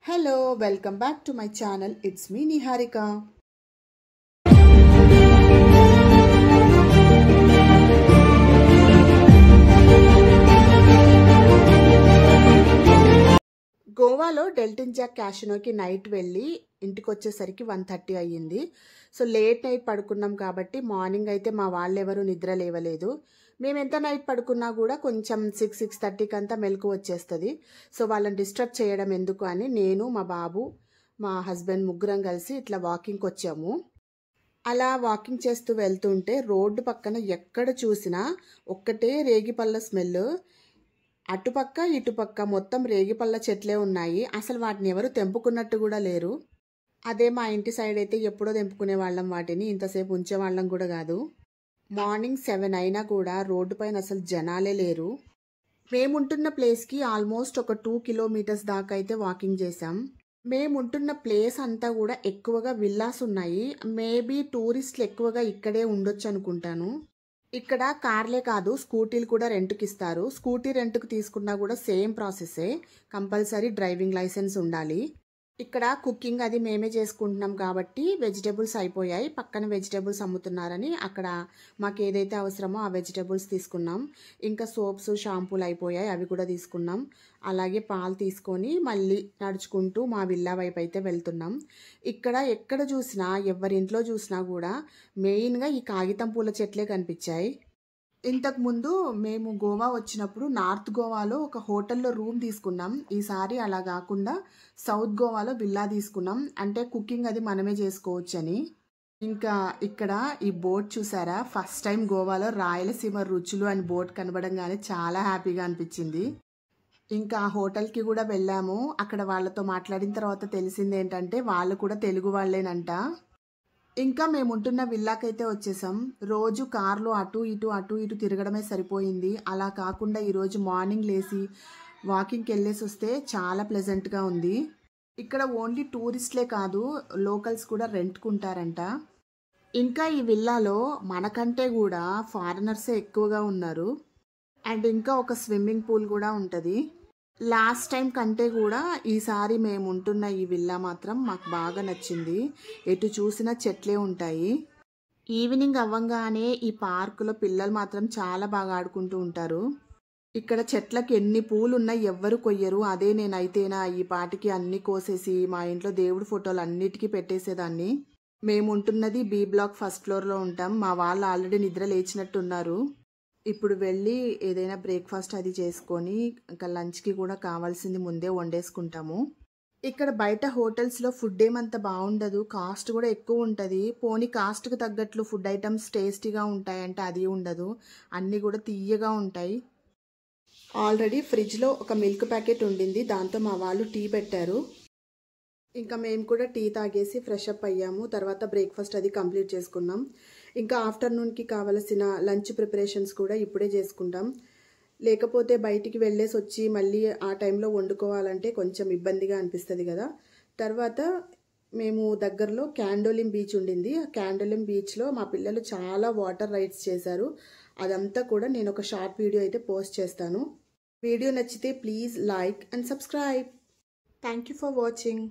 Hello, welcome back to my channel. It's me Niharika. గోవాలో డెల్టన్ Jack క్యాసినోకి night వెళ్ళి ఇంటికి వచ్చేసరికి 1:30 అయ్యింది. సో లేట్ నైట్ పడుకున్నాం కాబట్టి మార్నింగ్ అయితే మా వాళ్ళెవరూ నిద్ర లేవలేదు. మేము ఎంత నైట్ పడుకున్నా కూడా కొంచెం 6:30కి అంతా మెలకు వచ్చేస్తుంది. సో వాళ్ళని డిస్టర్బ్ చేయడం ఎందుకు అని నేను, మా బాబు, మా హస్బెండ్ ముగ్గురం కలిసి ఇట్లా వాకింగ్కి వచ్చాము. అలా వాకింగ్ చేస్తూ వెళ్తుంటే రోడ్డు పక్కన ఎక్కడ చూసినా ఒక్కటే రేగిపళ్ళ స్మెల్. అటుపక్క ఇటుపక్క మొత్తం రేగిపళ్ళ చెట్లే ఉన్నాయి. అసలు వాటిని ఎవరు తెంపుకున్నట్టు కూడా లేరు. అదే మా ఇంటి సైడ్ అయితే ఎప్పుడో తెంపుకునే వాళ్ళం, వాటిని ఇంతసేపు ఉంచే వాళ్ళం కూడా కాదు. మార్నింగ్ 7 అయినా కూడా రోడ్డు పైన అసలు జనాలే లేరు. మేముంటున్న ప్లేస్కి ఆల్మోస్ట్ ఒక 2 కిలోమీటర్స్ దాకా అయితే వాకింగ్ చేసాం. మేముంటున్న ప్లేస్ అంతా కూడా ఎక్కువగా విల్లాస్ ఉన్నాయి. మేబీ టూరిస్టులు ఎక్కువగా ఇక్కడే ఉండొచ్చు అనుకుంటాను. ఇక్కడ కార్లే కాదు, స్కూటీలు కూడా రెంట్కి ఇస్తారు. స్కూటీ రెంట్కి తీసుకున్నా కూడా సేమ్ ప్రాసెసే, కంపల్సరీ డ్రైవింగ్ లైసెన్స్ ఉండాలి. ఇక్కడ కుకింగ్ అది మేమే చేసుకుంటున్నాం కాబట్టి వెజిటేబుల్స్ అయిపోయాయి. పక్కన వెజిటేబుల్స్ అమ్ముతున్నారని అక్కడ మాకు ఏదైతే అవసరమో ఆ వెజిటేబుల్స్ తీసుకున్నాం. ఇంకా సోప్స్, షాంపూలు అయిపోయాయి, అవి కూడా తీసుకున్నాం. అలాగే పాలు తీసుకొని మళ్ళీ నడుచుకుంటూ మా విల్లా వైపు అయితే వెళ్తున్నాం. ఇక్కడ ఎక్కడ చూసినా, ఎవరింట్లో చూసినా కూడా మెయిన్గా ఈ కాగితం పూల చెట్లే కనిపించాయి. ఇంతకుముందు మేము గోవా వచ్చినప్పుడు నార్త్ గోవాలో ఒక హోటల్లో రూమ్ తీసుకున్నాం. ఈసారి అలా కాకుండా సౌత్ గోవాలో విల్లా తీసుకున్నాం. అంటే కుకింగ్ అది మనమే చేసుకోవచ్చని. ఇంకా ఇక్కడ ఈ బోట్ చూసారా, ఫస్ట్ టైం గోవాలో రాయలసీమ రుచులు అని బోట్ కనబడంగానే చాలా హ్యాపీగా అనిపించింది. ఇంకా ఆ హోటల్కి కూడా వెళ్ళాము. అక్కడ వాళ్ళతో మాట్లాడిన తర్వాత తెలిసింది ఏంటంటే వాళ్ళు కూడా తెలుగు వాళ్ళేనంట. ఇంకా మేము ఉంటున్న విల్లాకైతే వచ్చేసాం. రోజు కార్లో అటు ఇటు తిరగడమే సరిపోయింది. అలా కాకుండా ఈరోజు మార్నింగ్ లేచి వాకింగ్కి వెళ్ళేసి వస్తే చాలా ప్లెజెంట్గా ఉంది. ఇక్కడ ఓన్లీ టూరిస్ట్లే కాదు, లోకల్స్ కూడా రెంట్కుంటారంట. ఇంకా ఈ విల్లాలో మనకంటే కూడా ఫారినర్సే ఎక్కువగా ఉన్నారు. అండ్ ఇంకా ఒక స్విమ్మింగ్ పూల్ కూడా ఉంటుంది. లాస్ట్ టైం కంటే కూడా ఈసారి మేము ఉంటున్న ఈ విల్లా మాత్రం మాకు బాగా నచ్చింది. ఎటు చూసినా చెట్లే ఉంటాయి. ఈవినింగ్ అవ్వంగానే ఈ పార్కులో పిల్లలు మాత్రం చాలా బాగా ఆడుకుంటూ ఉంటారు. ఇక్కడ చెట్లకి ఎన్ని పూలు ఉన్నాయి, ఎవ్వరు కొయ్యరు. అదే నేనైతేనా ఈ పాటికి అన్ని కోసేసి మా ఇంట్లో దేవుడి ఫోటోలు అన్నిటికీ పెట్టేసేదాన్ని. మేము ఉంటున్నది బి బ్లాక్ ఫస్ట్ ఫ్లోర్లో ఉంటాం. మా వాళ్ళు ఆల్రెడీ నిద్ర లేచినట్టున్నారు. ఇప్పుడు వెళ్ళి ఏదైనా బ్రేక్ఫాస్ట్ అది చేసుకొని ఇంకా లంచ్కి కూడా కావాల్సింది ముందే వండేసుకుంటాము. ఇక్కడ బయట హోటల్స్లో ఫుడ్ ఏమంత బాగుండదు, కాస్ట్ కూడా ఎక్కువ ఉంటుంది. పోనీ కాస్ట్కి తగ్గట్లు ఫుడ్ ఐటమ్స్ టేస్టీగా ఉంటాయంటే అది ఉండదు. అన్నీ కూడా తీయగా ఉంటాయి. ఆల్రెడీ ఫ్రిడ్జ్లో ఒక మిల్క్ ప్యాకెట్ ఉండింది, దాంతో మా వాళ్ళు టీ పెట్టారు. ఇంకా మేము కూడా టీ తాగేసి ఫ్రెష్ అప్ అయ్యాము. తర్వాత బ్రేక్ఫాస్ట్ అది కంప్లీట్ చేసుకున్నాం. ఇంకా ఆఫ్టర్నూన్కి కావలసిన లంచ్ ప్రిపరేషన్స్ కూడా ఇప్పుడే చేసుకుంటాం. లేకపోతే బయటికి వెళ్ళేసి వచ్చి మళ్ళీ ఆ టైంలో వండుకోవాలంటే కొంచెం ఇబ్బందిగా అనిపిస్తుంది కదా. తర్వాత మేము దగ్గరలో క్యాండోలిం బీచ్ ఉండింది. ఆ క్యాండోలిం బీచ్లో మా పిల్లలు చాలా వాటర్ రైడ్స్ చేశారు. అదంతా కూడా నేను ఒక షార్ట్ వీడియో అయితే పోస్ట్ చేస్తాను. వీడియో నచ్చితే please like and subscribe. Thank you for watching.